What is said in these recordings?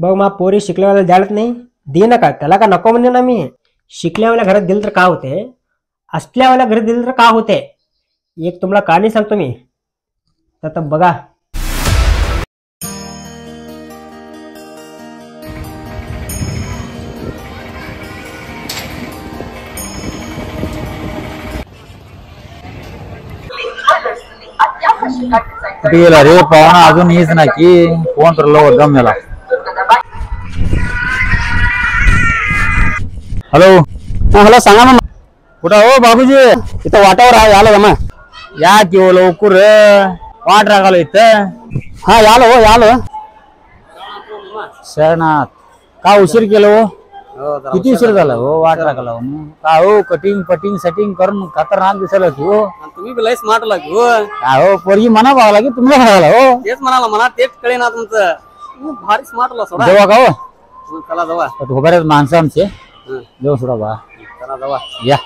बघ मा पोरी शिकल्यावाला द्यायला नाही दे नका त्याला का नको म्हणजे ना मी शिकल्यावाल्या घरात दिलं तर का होते असल्यावाल्या घरात दिलं तर का होते एक तुम्हाला कहाणी सांगतो मी तर बघा अरे पाहुणा अजून येच ना की फोन तर लवकर गमेला हॅलो हॅलो सांगा ना कुठं हो बाबूजी इथं वाटावर आहे आलो का मग या की हो लवकर वाट राखालो इथं हा यालो हो यालो शरणात का उशीर केलं हो किती उशीर झाला हो वाट राखाला का हो कटिंग पटिंग सेटिंग करून खतरनाक दिसायला की हो तुम्ही लय स्मार्ट लागे हो का हो पोरगी म्हणा पाहावं की तुम्हाला म्हणाला हो तेच म्हणाला मला तेच कळे ना तुमचं भारी स्मार्ट ला सोडा जेव्हा का हो चला जावा बऱ्याच माणसं आमचे देऊ सोडा बा चला जावा या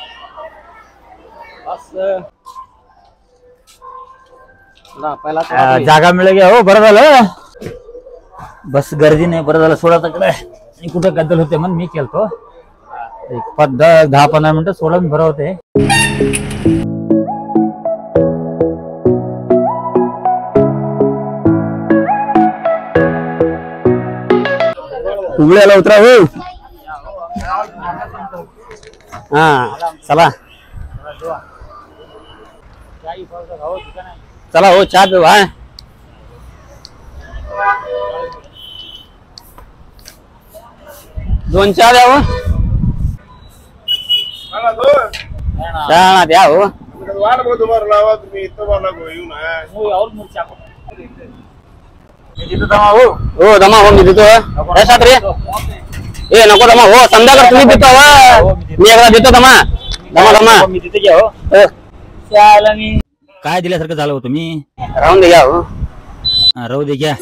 पहिला जागा मिळेल की हो बरं झालं बस गर्दी नाही बरं झालं सोडा तकडे आणि कुठं गद्दल होते म्हणून मी केलतो एक 10-15 मिनिटं सोडा मी बरं होते उघड्याला उतरा हो हा चला चला हो चहा पिऊ हा दोन चहा द्या हो चहा द्या हो हो दमा हो मी देतो रे ए नको दमा हो संध्याकाळ तुम्ही देतो मी एकदा देतो दमा दमा दमा मी तिथे घ्या हो काय दिल्यासारखं झालं हो तुम्ही राहून दे घ्या हो राहू दे घ्या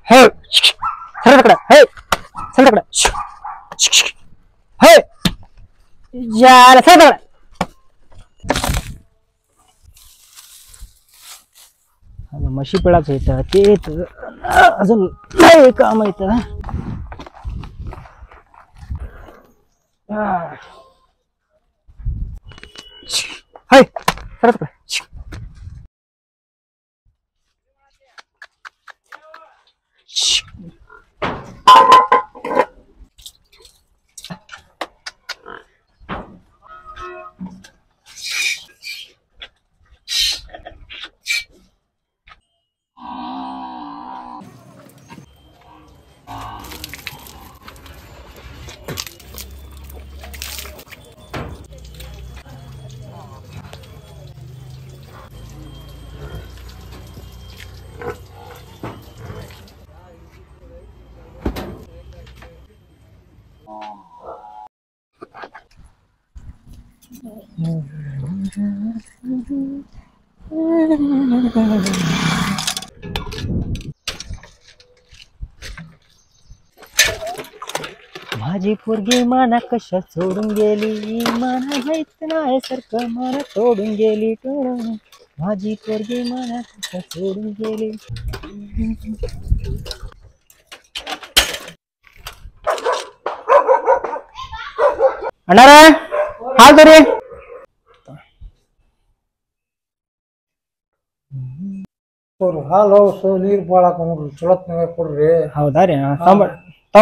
हे सर तकडे हे सर तकडे हे यार सर तकडे म्हशी पिळाचं येतं ते अजून नाही काम येतं हे सर तकडे माझी पोरगी माना कशा सोडून गेली माना माहित नाही सारखं माना सोडून गेली माझी पोरगी माना कशा सोडून गेली अण्णा हाल तरी ಹಲೋ ಸೊ ನೀರು ಭಾಳ ಹಾಕೊಂಡ್ರಿ ಚೊಳತ್ನಾಗ ಕೊಡ್ರಿ ಹೌದಾ ರೀ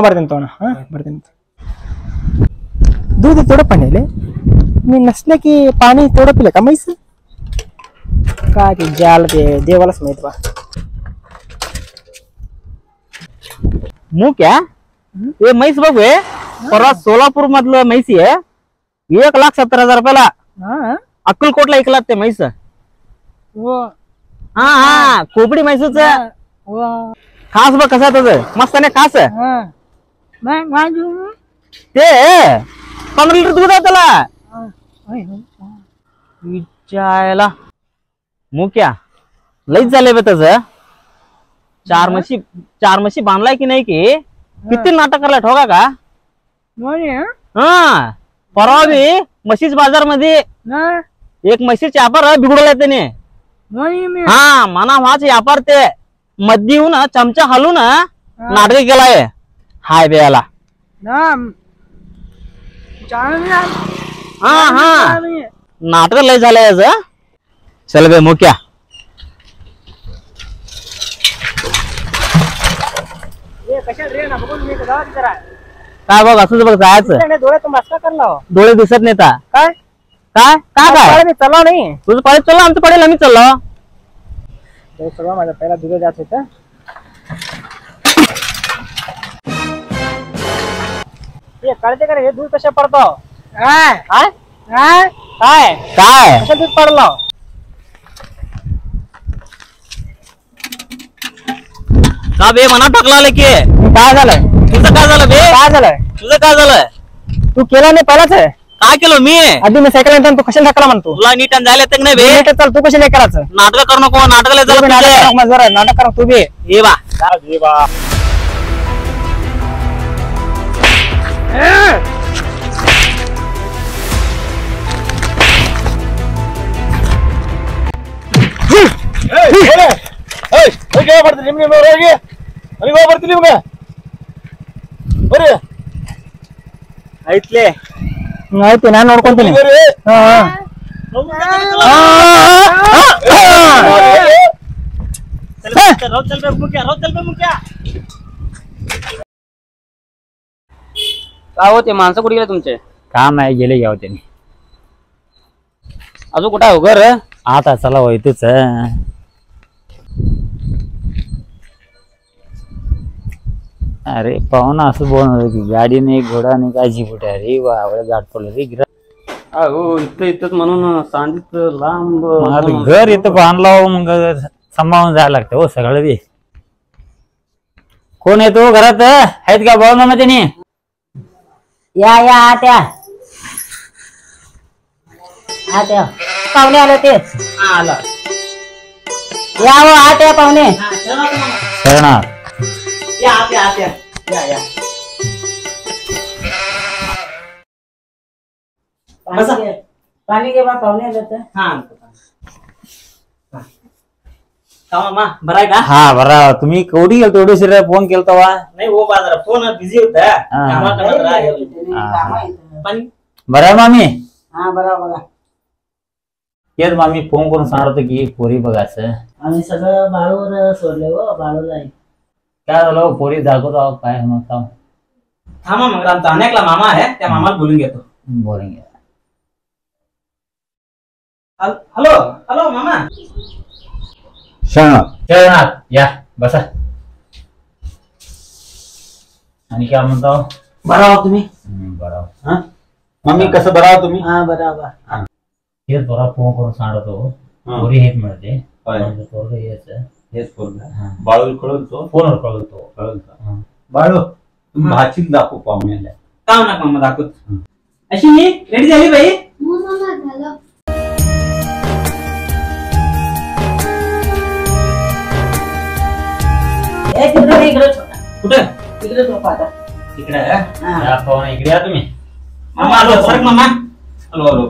ಬರ್ತೀನಿ ತೋಣ ಬರ್ತೀನಿ दूध थोडं पाणी मी नसलं की पाणी थोडं पिलं का म्हैस काय ते जाल ते देवालाच माहित बा मुख्या हे म्हैस बघू हे परवा सोलापूर मधलं म्हैसी आहे 1,70,000 रुपयाला अक्कलकोटला ऐकलात ते म्हैस हा हा कोपडी म्हैसूच खास बघ कसा त्याच मस्त नाही खास ते 15 लिटर दूध आहे त्याला विचारायला मुक्या लईच झाले बे त्याच चार म्हशी बांधलाय की नाही की किती नाटक करलाय ठोका का हा परवा बी म्हशीच बाजार मध्ये एक म्हशीचे व्यापार बिघडवलाय त्याने हा मना वाच व्यापार ते मध्य येऊन चमचा हलून नाटक केलाय हाय बेला हा हा नाटक लय झालंय याच चल बे मुक्या काय बघ असंच बघ जायचं डोळे दिसत नाही ता काय काय काय काय चला नाही तुझं पाळीत चाललं आमचं पडेल आम्ही चाललो सगळं माझ्या पहिला दुध जात होतं कळते का रे हे दूध कशा पडतो काय काय काय काय कसं दूध पडलं का बे मना टाकला आलं की काय झालंय तुझं काय झालं बे काय झालंय तुझं काय झालं तू केला नाही पहिलाच आहे काय केलं मी आधी मी सायकल आणतो तू कशाला टाकला म्हणतो तुला नीट जायला येतं नाही बे चल तू कशाला करायचं नाटक करू नको नाटकाला तू बी नाटक झालं कर, मग जरा नाटक करा तू बी ये बा ऐकले ಆಯ್ತು ನಾನು ನೋಡ್ಕೊಂತೀನಿ काय होते माणसं कुठे गेले तुमचे काम नाही गेले घ्यावं त्यांनी अजून कुठं आहे घर आता चला होईतच अरे पाहुणा असं बोलणार की गाडी नाही घोडा नाही काय जीपुट अरे वा गाठ पडलं रे इथं म्हणून सांगित लांब घर इथं बांधला मग सांभाळून जायला लागतं हो सगळं बी कोण येतो घरात आहेत का भाऊ मामा त्यांनी या या आत्या आत्या पाहुणे आले ते आला या हो आत्या पाहुणे शरणार या आत्या आत्या या या पाणी घे बा पाहुणे आले तर हा मामा बरं आहे का हा बरा तुम्ही कवडी गेलतो एवढे शिरा फोन केलता वा नाही हो बाजार फोन बिझी होता पण बरं आहे मामी हा बरा बघा तेच मामी फोन करून सांगतो की पोरी बघायचं आम्ही सगळं बाळूवर सोडले हो बाळूला काय झालं पोरी दाखवतो आहो, काय मग थांबा मग आमचा अनेकला मामा आहे त्या मामाला बोलून घेतो बोरिंग हॅलो हॅलो मामा शरणात या बसा आणि काय म्हणतो बरं आहो तुम्ही बरोबर मम्मी कसं बरा तुम्ही हा बरोबर तेच बरा फोन करून सांगतो पोरी हेच मिळते पोरग यायचं हेच बाळू कळवतो फोनवर कळवतो बाळू भाचीत दाखव पाहुण्याला का ना मामा दाखवत अशी मी रेडी झाली बाई कुठं तिकडे झोपा आता इकडे या पाहुणा इकडे या तुम्ही मामा आलो सरक मामा हॅलो हॅलो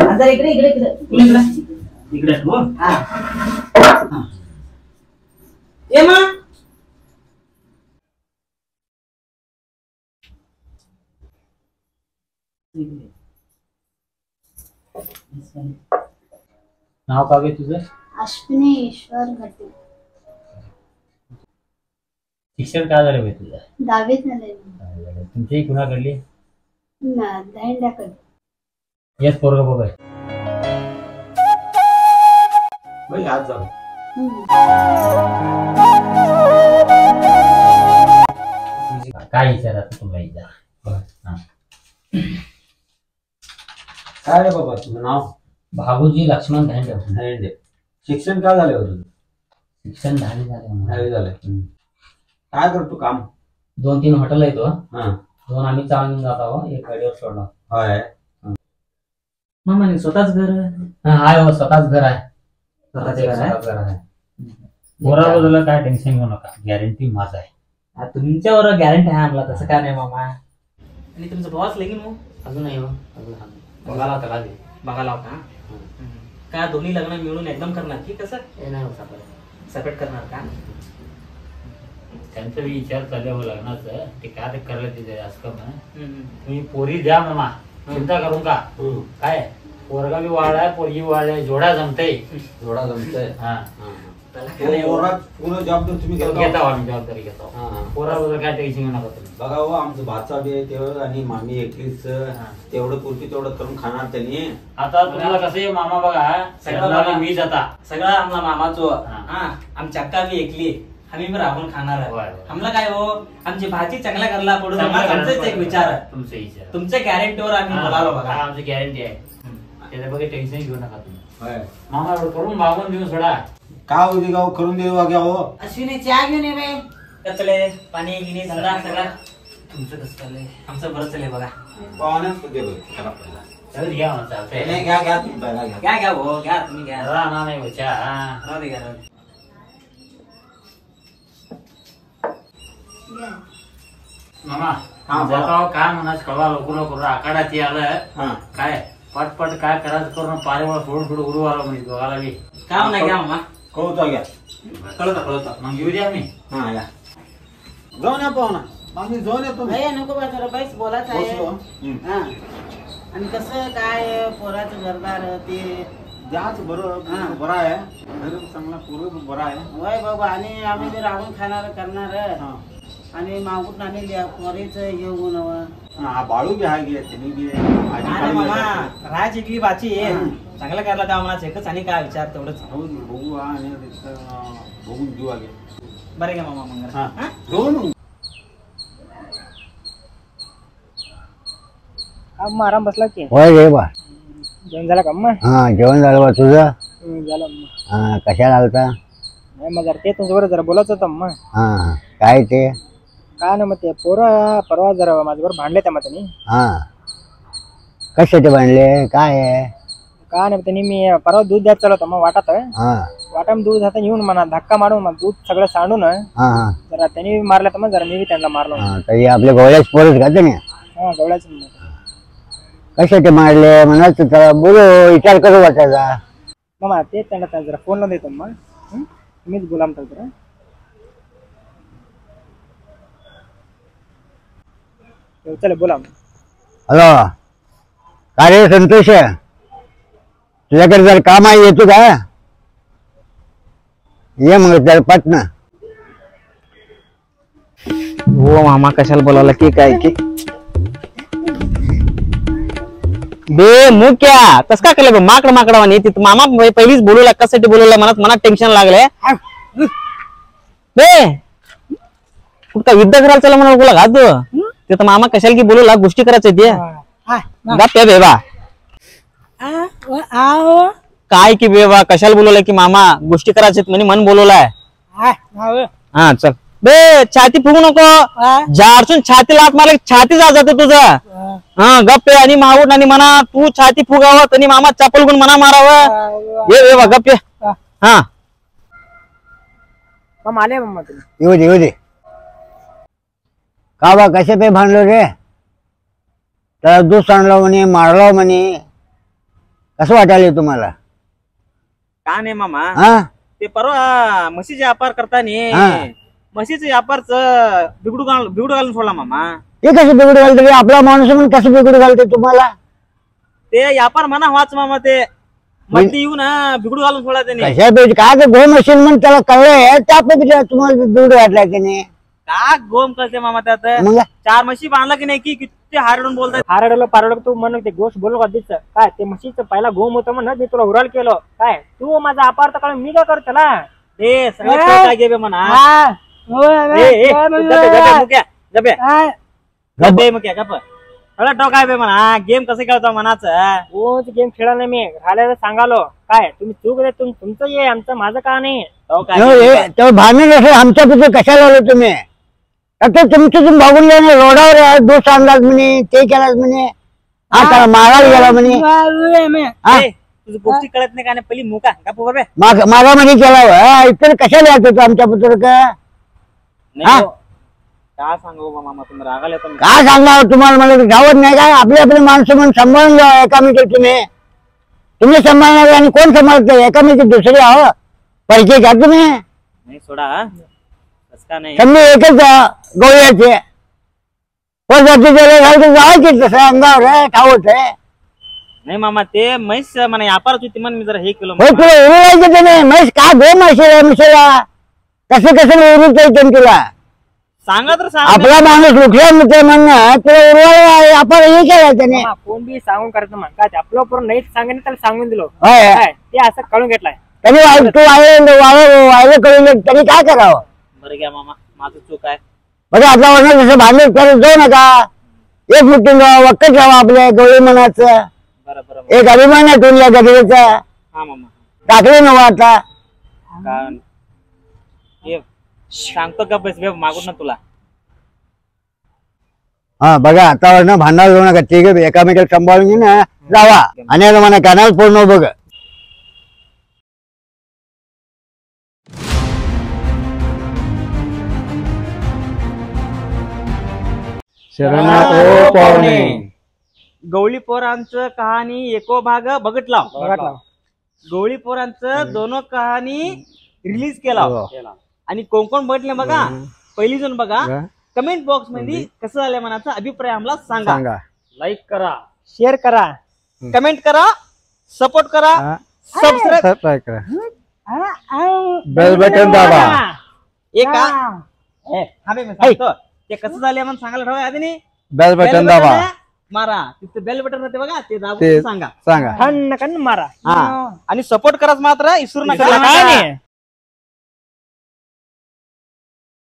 आता इकडे इकडे इकडे इकडे इकडे तू ए मा नाव काय तुझं अश्विनी ईश्वर घटे शिक्षण काय झालं तुझं 10वीत झाले तुमची कुणाकडली दहिंड्याकडे येस पोरग बघ आज जाऊ काय विचारायचं तुला विचार काय रे बाबा तुझं नाव भागोजी लक्ष्मण धांडे धांडे शिक्षण काय झालं तुझं शिक्षण 10वी झाले दहावी झालंय काय करतो काम 2-3 हॉटेल आहेत हा 2 आम्ही चालून जात आहोत एक गाडीवर सोडला होय मामा स्वतःच घर हाय हो स्वतःच घर आहे स्वतःच घर आहे घर आहे पोराबद्दल काय टेन्शन घेऊ नका, गॅरंटी माझा आहे. तुमच्यावर गॅरंटी आहे आम्हाला, तसं काय नाही मामा. आणि तुमचं भावाच लगीन मग अजून नाही हो, बघायला होता का बघायला होता का? दोन्ही लग्न मिळून एकदम करणार की कसं? नाही होता सेपरेट करणार का? त्यांचा विचार चालू लग्नाचं, ते काय ते करायला तिथे असं करणं. तुम्ही पोरी द्या मामा, चिंता करू का. काय पोरगा बी वाढाय, पोरगी वाढाय, जोडा जमतय. जोडा जमतंय. हा पूर्ण जबाबदारी तुम्ही घेता, आम्ही जबाबदारी घेतो. पोराबद्दल काय टेन्शन घेऊ नका तुम्ही. बघा हो, आमचं भाचा बी आहे तेवढं आणि मामी एकलीच, तेवढं पुरती तेवढं करून खाणार त्यांनी. आता तुम्हाला कसं आहे मामा बघा, सगळं मी जाता सगळं आमला मामाचो. आमची अक्का बी ऐकली, आम्ही बी राहून खाणार आहे. आम्हाला काय हो, आमची भाजी चांगला करला पडून आमचाच एक विचार आहे. तुमचा विचार, तुमच्या गॅरंटीवर आम्ही बोलालो बघा. आमची गॅरंटी आहे, त्याच्या बघा टेन्शन घेऊ नका तुम्ही. मामा एवढं करून मागून देऊन सोडा. का होती गाव करून देऊ घ्या हो. अश्विनी चहा घेऊन ये बाई. कसले पाणी गिनी सगळा सगळा तुमचं कसं चाललंय? आमचं बरं चाललंय बघा. पाहुण्याच दे बघ. चल घ्या म्हणा, चालतंय. घ्या घ्या तुम्ही पहिला घ्या. घ्या घ्या हो, घ्या तुम्ही घ्या. राहणार नाही बच्चा. राहू दे घ्या, राहू दे. मामा जाता काय म्हणा, कळवा लवकर लवकर आकाडाची आलं काय पटपट काय करायचं करून पारेवर सोडून सोडून उडू आला म्हणजे बघायला बी काम नाही घ्या मामा. कळवतो घ्या. कळत मग येऊ द्या मी. हा या जाऊन या पाहुणा. मामी जाऊन येतो. नको बा, जरा बाईच बोलायचं आहे. हा. आणि कसं काय पोराचं घरदार ते जाच बरं बरं आहे, चांगला पूर्ण बरा आहे. होय बाबा. आणि आम्ही बी राहून खाणार करणार आणि मागून आणि पोरीच येऊन बाळू बी आहे गे, त्यांनी बी मामा राज इकली बाची चांगला करायला त्या म्हणा एकच आणि काय विचार तेवढंच. बघू आणि बघून देऊ आगे. बरे घ्या मामा मग. हा दोन अम्मा आराम बसला की? होय रे बा. जेवण झालं का अम्मा? हा जेवण झालं बा. तुझं? झालं अम्मा. हा कशाला आलता? नाही मग जरा ते तुमच्याबरोबर जरा बोलायचं होतं अम्मा. हा काय ते? काय ना मग ते पोरं परवा जरा माझ्याबरोबर भांडले त्या मतानी. हा कशाचे बांधले काय आहे? काय नाही त्यांनी मी परवा दूध द्यायचं चालू होतं मग वाटात हा वाटाम दूध हातात येऊन म्हणा धक्का मारून मग दूध सगळं सांडून हा हा जरा त्यांनी मारलं तर मग जरा मी त्यांना मारलो. हा तरी आपल्या गोळ्याच पोरच का त्याने? हा गवळ्याच कशाचे मारले म्हणाच तर बोलो विचार करू वाटायचा. मग ते त्यांना जरा फोन लावून देतो मग तुम्हीच बोला म्हणता जरा. चला बोला. हॅलो काय रे संतोष, तुझ्याकडे जर काम आहे येतो का? ये मग त्याला पटना. हो मामा कशाला बोलावला की काय की बे मुक्या कस काय केलं माकड माकडावानी तिथं मामा पहिलीच बोलवला कशासाठी बोलवला मनात टेन्शन लागले बे कुठं युद्ध करायला चला म्हणा बोला का तू तिथं मामा कशाला की बोलवला गोष्टी करायचं ते गप्प बेबा काय की बेबा कशाला बोलवलाय की मामा गोष्टी करायचे म्हणे मन बोलवलाय. हा चल बे छाती फुगू नको जारसून छाती लाट मारले छाती जात तुझं. हा गप्पे आणि माऊट आणि म्हणा तू छाती फुगावं आणि मामा चपल गुण म्हणा मारावं. ये बा गप्पे. हा मग आले मम्मा तुम्ही येऊ दे का बा कसे पे भांडलो रे? त्याला दूध सांडलो म्हणे मारलो म्हणे कसं वाटायला तुम्हाला? का नाही मामा हा ते परवा म्हशीचे व्यापार करताना म्हशीचे व्यापारच बिघडू घालून सोडला मामा. ते कसं बिघडू घालते? आपला माणूस म्हणून कसं बिघडू घालते तुम्हाला? ते व्यापार म्हणा वाच मामा ते मध्ये येऊन बिघडू घालून सोडला त्याने. कशा पैकी काय ते गो मशीन म्हणून त्याला कळलंय त्यापैकी तुम्हाला बिघडू घातलाय त्याने. का गोम कळते मामा त्यात मग 4 म्हशी बांधला की नाही की किती हारडून बोलतात. हारडलं पारडलं तू म्हणून ते गोष्ट बोलू का दिसत काय ते म्हशीचं पहिला गोम होतं म्हणत मी तुला उराल केलं काय तू माझा अपार्थ काढून मी काय करतो त्याला ते सगळं काय घे म्हणा काय बे म्हणा गेम कसं खेळतो मनाचं गेम खेळा नाही मी राहिल्याला सांगालो काय तुम्ही चूक रे तुमचं ये आमचं माझं का नाही. भांडण असेल आमच्या पिछे कशाला आलो तुम्ही? आता तुमचं तुम्ही भागून गेले रोडावर दोष आणलात म्हणे ते केलात म्हणे आता मारायला गेला म्हणे. तुझं गोष्टी कळत नाही का नाही पहिली मुका का पोबे मागामध्ये केला इतर कशाला येत होतो आमच्या पुत्र का नाही हो. काय सांगू बा मामा तुम्ही रागाला येतो काय सांगणार तुम्हाला मला गावात नाही काय आपले आपले माणसं म्हणून सांभाळून घ्या एकामेकी तुम्ही सांभाळणार आणि कोण सांभाळतं एकामेकी दुसरी आहो पैसे घ्या तुम्ही नाही सोडा तस का नाही समजा एकच गवळ्याचे जायचे तसं अंगावर ठावत आहे नाही मामा ते म्हैस म्हणा व्यापारच होती म्हणून मी जरा हे केलं हो तुला उरवायचं ते नाही म्हैस का दो म्हशीला कसं उरवता तुला सांगा तर सांगा आपला माणूस लुटला ते म्हणणं तुला उरवायला आपण हे केलं त्याने कोण बी सांगून करायचं म्हण काय आपलं बरोबर नाही सांगेन त्याला सांगून दिलो होय. काय ते असं कळून घेतलाय त्यांनी तू वायलं करून त्यांनी काय करावं बरं घ्या मामा माझं चूक आहे बघा आपल्या वर्ण जसं भांडण करत जाऊ नका एक मुठून वक्कत ठेवा आपल्या गवळी मनाचं बरं बरं एक अभिमान आहे तुला गजरेचा हा मामा टाकले नव आता का हे सांगतो का बस बे मागून ना तुला हा बघा आता वर्ण भांडायला जाऊ नका ठीक आहे एकामेकाला सांभाळून घे ना जावा आणि आता म्हणा कानाला पूर्ण बघ गवळी पोरांचं कहाणी एको भाग बघितला गवळी पोरांचं दोन कहाणी रिलीज केला आणि कोण कोण बघितले बघा पहिली जण बघा कमेंट बॉक्स मध्ये कसं झालं मनाचा अभिप्राय आम्हाला सांगा लाईक करा शेअर करा कमेंट करा सपोर्ट करा सबस्क्राईब करा बेल बटन दाबा एका हा बे मी सांगतो ते कसं झालं म्हणून सांगायला ठेवा आधी बेल बटन दाबा मारा तिथे बेल बटन राहते बघा ते दाबून सांगा थंड कन मारा हा आणि सपोर्ट कराच मात्र विसरू नका काय नाही